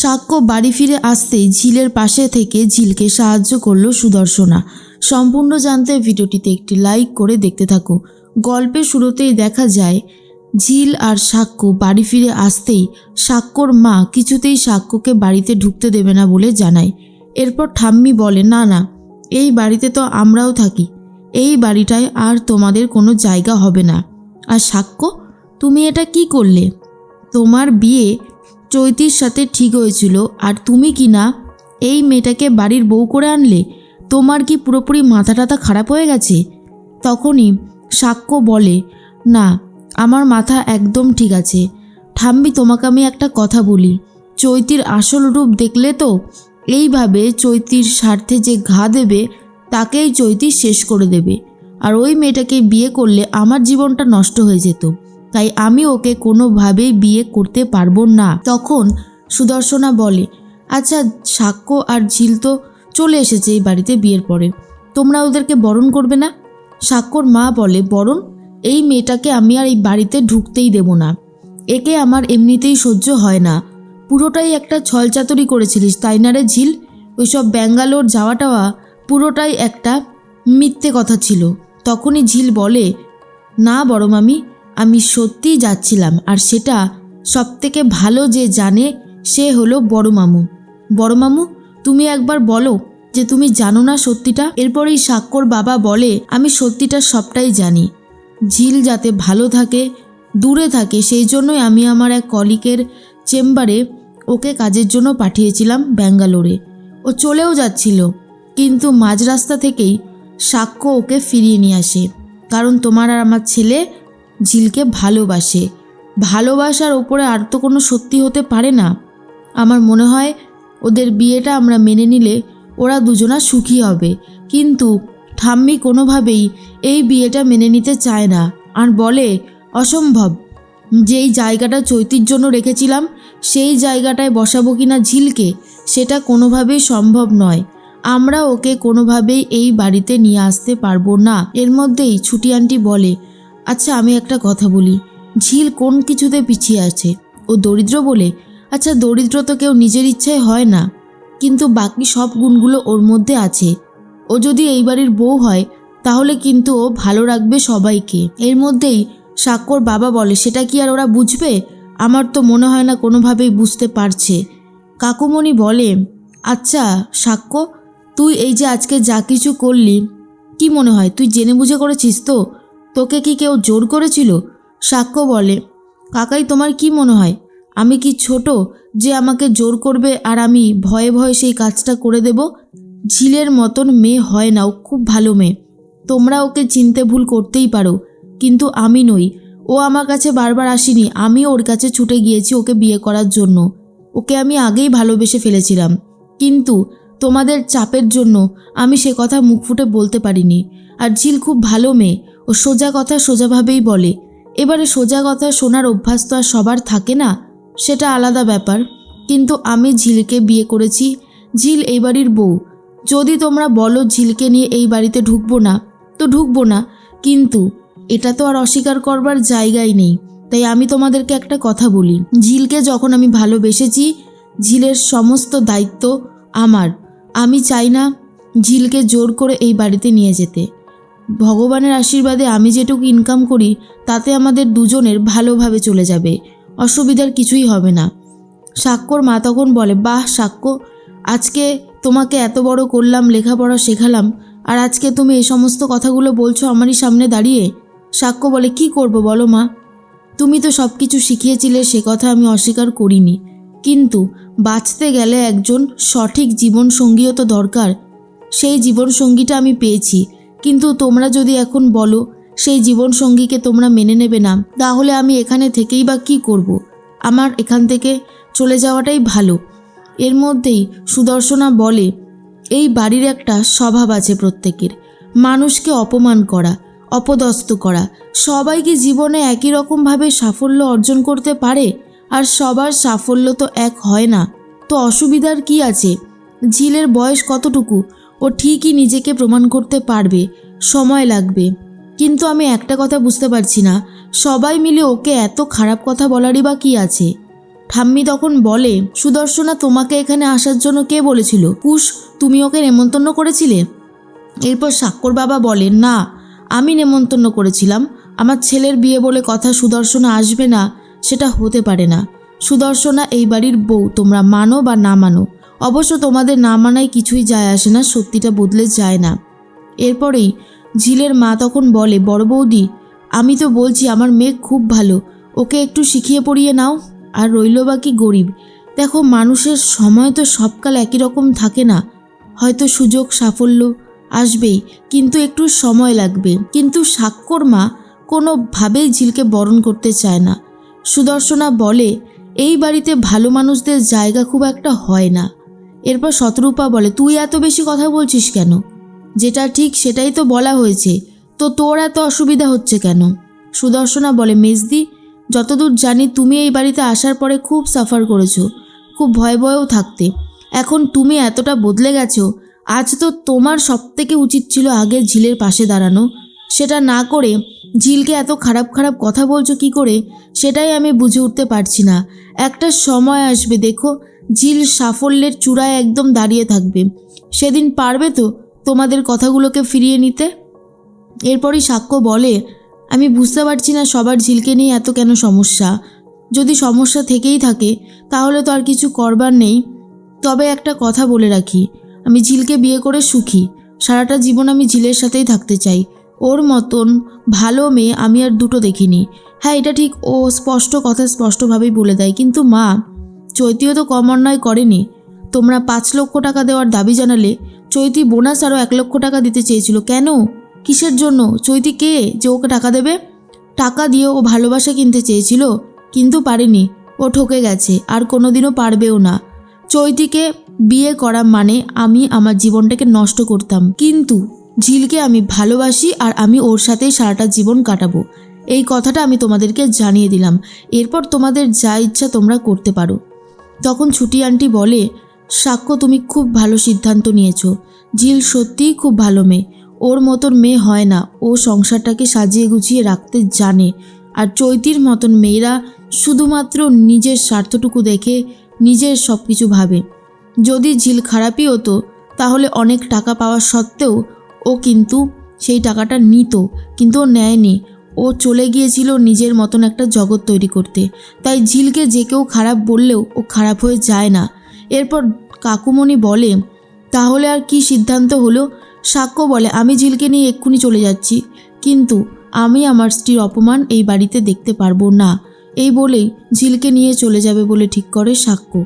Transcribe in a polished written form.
সাক্ষ্য বাড়ি ফিরে আসতেই ঝিলের পাশে থেকে ঝিলকে সাহায্য করলো সুদর্শনা। সম্পূর্ণ জানতে ভিডিওটিতে একটি লাইক করে দেখতে থাকো। গল্পের শুরুতেই দেখা যায় ঝিল আর সাক্ষ্য বাড়ি ফিরে আসতেই সাক্ষ্যর মা কিছুতেই সাক্ষ্যকে বাড়িতে ঢুকতে দেবে না বলে জানায়। এরপর ঠাম্মি বলে, না না, এই বাড়িতে তো আমরাও থাকি, এই বাড়িটায় আর তোমাদের কোনো জায়গা হবে না। আর সাক্ষ্য, তুমি এটা কি করলে? তোমার বিয়ে চৈতির সাথে ঠিক হয়েছিল আর তুমি কি না এই মেয়েটাকে বাড়ির বউ করে আনলে? তোমার কি পুরোপুরি মাথা টাথা খারাপ হয়ে গেছে? তখনই সাক্ষ্য বলে, না, আমার মাথা একদম ঠিক আছে। ঠাম্মি, তোমাকে আমি একটা কথা বলি, চৈতির আসল রূপ দেখলে তো এইভাবে চৈতির স্বার্থে যে ঘা দেবে তাকেই চৈতি শেষ করে দেবে। আর ওই মেয়েটাকে বিয়ে করলে আমার জীবনটা নষ্ট হয়ে যেত, তাই আমি ওকে কোনোভাবেই বিয়ে করতে পারবো না। তখন সুদর্শনা বলে, আচ্ছা, সাক্ষ্য আর ঝিল তো চলে এসেছে এই বাড়িতে বিয়ের পরে, তোমরা ওদেরকে বরণ করবে না? সাক্ষ্যর মা বলে, বরণ? এই মেয়েটাকে আমি আর এই বাড়িতে ঢুকতেই দেব না। একে আমার এমনিতেই সহ্য হয় না। পুরোটাই একটা ছলচাতুরি করেছিলিস, তাই না রে ঝিল? ওইসব ব্যাঙ্গালোর যাওয়াটাওয়া পুরোটাই একটা মিথ্যে কথা ছিল। তখনই ঝিল বলে, না বড় মামি, আমি সত্যিই যাচ্ছিলাম, আর সেটা সবথেকে ভালো যে জানে সে হলো বড় মামু। বড় মামু, তুমি একবার বলো যে তুমি জানো না সত্যিটা। এরপরেই সাক্ষ্যর বাবা বলে, আমি সত্যিটা সবটাই জানি। ঝিল যাতে ভালো থাকে, দূরে থাকে, সেই জন্যই আমি আমার এক কলিগের চেম্বারে ওকে কাজের জন্য পাঠিয়েছিলাম ব্যাঙ্গালোরে। ও চলেও যাচ্ছিল, কিন্তু মাঝ রাস্তা থেকেই সাক্ষ্য ওকে ফিরিয়ে নিয়ে আসে। কারণ তোমার আর আমার ছেলে ঝিলকে ভালোবাসে। ভালোবাসার ওপরে আর তো কোনো সত্যি হতে পারে না। আমার মনে হয় ওদের বিয়েটা আমরা মেনে নিলে ওরা দুজনা সুখী হবে, কিন্তু ঠাম্মি কোনোভাবেই এই বিয়েটা মেনে নিতে চায় না আর বলে অসম্ভব। যেই জায়গাটা চৈতির জন্য রেখেছিলাম সেই জায়গাটায় বসাবো কিনা ঝিলকে, সেটা কোনোভাবেই সম্ভব নয়। আমরা ওকে কোনোভাবেই এই বাড়িতে নিয়ে আসতে পারবো না। এর মধ্যেই ছুটি আন্টি বলে, আচ্ছা, আমি একটা কথা বলি, ঝিল কোন কিছুতে পিছিয়ে আছে? ও দরিদ্র বলে? আচ্ছা, দরিদ্র তো কেউ নিজের ইচ্ছায় হয় না, কিন্তু বাকি সব গুণগুলো ওর মধ্যে আছে। ও যদি এই বাড়ির বউ হয় তাহলে কিন্তু ও ভালো রাখবে সবাইকে। এর মধ্যেই সাক্ষ্যর বাবা বলে, সেটা কি আর ওরা বুঝবে? আমার তো মনে হয় না কোনোভাবেই বুঝতে পারছে। কাকুমণি বলে, আচ্ছা সাক্ষ্য, তুই এই যে আজকে যা কিছু করলি, কি মনে হয় তুই জেনে বুঝে করেছিস তো? তোকে কি কেউ জোর করেছিল? সাক্ষ্য বলে, কাকাই, তোমার কি মনে হয় আমি কি ছোট যে আমাকে জোর করবে আর আমি ভয়ে ভয়ে সেই কাজটা করে দেব? ঝিলের মতন মেয়ে হয় না, ও খুব ভালো মেয়ে। তোমরা ওকে চিনতে ভুল করতেই পারো, কিন্তু আমি নই। ও আমার কাছে বারবার আসেনি, আমি ওর কাছে ছুটে গিয়েছি ওকে বিয়ে করার জন্য। ওকে আমি আগেই ভালোবেসে ফেলেছিলাম, কিন্তু তোমাদের চাপের জন্য আমি সে কথা মুখ ফুটে বলতে পারিনি। আর ঝিল খুব ভালো মেয়ে, ও সোজা কথা সোজাভাবেই বলে। এবারে সোজা কথা শোনার অভ্যাস তো আর সবার থাকে না, সেটা আলাদা ব্যাপার। কিন্তু আমি ঝিলকে বিয়ে করেছি, ঝিল এই বাড়ির বউ। যদি তোমরা বলো ঝিলকে নিয়ে এই বাড়িতে ঢুকবো না, তো ঢুকবো না, কিন্তু এটা তো আর অস্বীকার করবার জায়গাই নেই। তাই আমি তোমাদেরকে একটা কথা বলি, ঝিলকে যখন আমি ভালোবেসেছি, ঝিলের সমস্ত দায়িত্ব আমার। আমি চাই না ঝিলকে জোর করে এই বাড়িতে নিয়ে যেতে। ভগবানের আশীর্বাদে আমি যেটুকু ইনকাম করি তাতে আমাদের দুজনের ভালোভাবে চলে যাবে, অসুবিধার কিছুই হবে না। সাক্ষ্যর মা তখন বলে, বাহ সাক্ষ্য, আজকে তোমাকে এত বড় করলাম, লেখাপড়া শেখালাম, আর আজকে তুমি এই সমস্ত কথাগুলো বলছো আমারই সামনে দাঁড়িয়ে। সাক্ষ্য বলে, কি করব বলো মা, তুমি তো সব কিছু শিখিয়েছিলে, সে কথা আমি অস্বীকার করিনি, কিন্তু বাঁচতে গেলে একজন সঠিক জীবনসঙ্গীও তো দরকার। সেই জীবনসঙ্গীটা আমি পেয়েছি, কিন্তু তোমরা যদি এখন বলো সেই জীবনসঙ্গীকে তোমরা মেনে নেবে না, তাহলে আমি এখানে থেকেই বা কী করব? আমার এখান থেকে চলে যাওয়াটাই ভালো। এর মধ্যেই সুদর্শনা বলে, এই বাড়ির একটা স্বভাব আছে প্রত্যেকের, মানুষকে অপমান করা, অপদস্থ করা। সবাই কি জীবনে একই রকমভাবে সাফল্য অর্জন করতে পারে? আর সবার সাফল্য তো এক হয় না, তো অসুবিধার কি আছে? ঝিলের বয়স কতটুকু, ও ঠিকই নিজেকে প্রমাণ করতে পারবে, সময় লাগবে। কিন্তু আমি একটা কথা বুঝতে পারছি না, সবাই মিলে ওকে এত খারাপ কথা বলারই বা কী আছে? ঠাম্মি তখন বলে, সুদর্শনা তোমাকে এখানে আসার জন্য কে বলেছিল? কুশ, তুমি ওকে নেমন্তন্ন করেছিলে? এরপর সাক্ষ্যর বাবা বলে, না, আমি নেমন্তন্ন করেছিলাম। আমার ছেলের বিয়ে বলে কথা সুদর্শনা আসবে না সেটা হতে পারে না। সুদর্শনা এই বাড়ির বউ, তোমরা মানো বা না মানো। অবশ্য তোমাদের না মানায় কিছুই যায় আসে না, সত্যিটা বদলে যায় না। এরপরেই ঝিলের মা তখন বলে, বড় বৌদি, আমি তো বলছি আমার মেয়ে খুব ভালো, ওকে একটু শিখিয়ে পড়িয়ে নাও। আর রইল বাকি গরিব। দেখো, মানুষের সময় তো সবকাল একই রকম থাকে না। হয়তো সুযোগ সাফল্য আসবেই, কিন্তু একটু সময় লাগবে। কিন্তু সাক্ষ্যর মা কোনোভাবেই ঝিলকে বরণ করতে চায় না। সুদর্শনা বলে, এই বাড়িতে ভালো মানুষদের জায়গা খুব একটা হয় না। এরপর শতরূপা বলে, তুই এত বেশি কথা বলছিস কেন? যেটা ঠিক সেটাই তো বলা হয়েছে, তো তোর এত অসুবিধা হচ্ছে কেন? সুদর্শনা বলে, মেজদি, যতদূর জানি তুমি এই বাড়িতে আসার পরে খুব সাফার করেছো, খুব ভয়েও থাকতে। এখন তুমি এতটা বদলে গেছো, আজ তো তোমার সবথেকে উচিত ছিল আগে ঝিলের পাশে দাঁড়ানো। সেটা না করে ঝিলকে এত খারাপ খারাপ কথা বলছো কি করে, সেটাই আমি বুঝে উঠতে পারছি না। একটা সময় আসবে, দেখো, ঝিল সাফল্যের চূড়ায় একদম দাঁড়িয়ে থাকবে। সেদিন পারবে তো তোমাদের কথাগুলোকে ফিরিয়ে নিতে? এরপরই সাক্ষ্য বলে, আমি বুঝতে পারছি না সবার ঝিলকে নিয়ে এত কেন সমস্যা। যদি সমস্যা থেকেই থাকে তাহলে তো আর কিছু করবার নেই। তবে একটা কথা বলে রাখি, আমি ঝিলকে বিয়ে করে সুখী। সারাটা জীবন আমি ঝিলের সাথেই থাকতে চাই। ওর মতন ভালো মেয়ে আমি আর দুটো দেখিনি। হ্যাঁ, এটা ঠিক, ও স্পষ্ট কথা স্পষ্টভাবেই বলে দেয়। কিন্তু মা, চৈতিও তো কম অন্যায় করেনি। তোমরা 5 লক্ষ টাকা দেওয়ার দাবি জানালে, চৈতি বোনাস আরও 1 লক্ষ টাকা দিতে চেয়েছিল। কেন? কিসের জন্য? চৈতি কে যে ওকে টাকা দেবে? টাকা দিয়ে ও ভালোবাসা কিনতে চেয়েছিল, কিন্তু পারেনি। ও ঠকে গেছে, আর কোনোদিনও পারবেও না। চৈতিকে বিয়ে করা মানে আমি আমার জীবনটাকে নষ্ট করতাম। কিন্তু ঝিলকে আমি ভালোবাসি, আর আমি ওর সাথেই সারাটা জীবন কাটাবো। এই কথাটা আমি তোমাদেরকে জানিয়ে দিলাম। এরপর তোমাদের যা ইচ্ছা তোমরা করতে পারো। তখন ছুটি আন্টি বলে, সাক্ষ্য, তুমি খুব ভালো সিদ্ধান্ত নিয়েছো। ঝিল সত্যিই খুব ভালো মেয়ে। ওর মতন মেয়ে হয় না। ও সংসারটাকে সাজিয়ে গুছিয়ে রাখতে জানে। আর চৈতির মতন মেয়েরা শুধুমাত্র নিজের স্বার্থটুকু দেখে নিজের সব কিছু ভাবে। যদি ঝিল খারাপই হতো তাহলে অনেক টাকা পাওয়া সত্ত্বেও ও কিন্তু সেই টাকাটা নিত, কিন্তু ও নেয়নি। ও চলে গিয়েছিল নিজের মতন একটা জগৎ তৈরি করতে। তাই ঝিলকে যে কেউ খারাপ বললেও ও খারাপ হয়ে যায় না। এরপর কাকুমণি বলে, তাহলে আর কি সিদ্ধান্ত হলো? সাক্ষ্য বলে, আমি ঝিলকে নিয়ে এক্ষুনি চলে যাচ্ছি, কিন্তু আমি আমার স্ত্রীর অপমান এই বাড়িতে দেখতে পারবো না। এই বলেই ঝিলকে নিয়ে চলে যাবে বলে ঠিক করে সাক্ষ্য।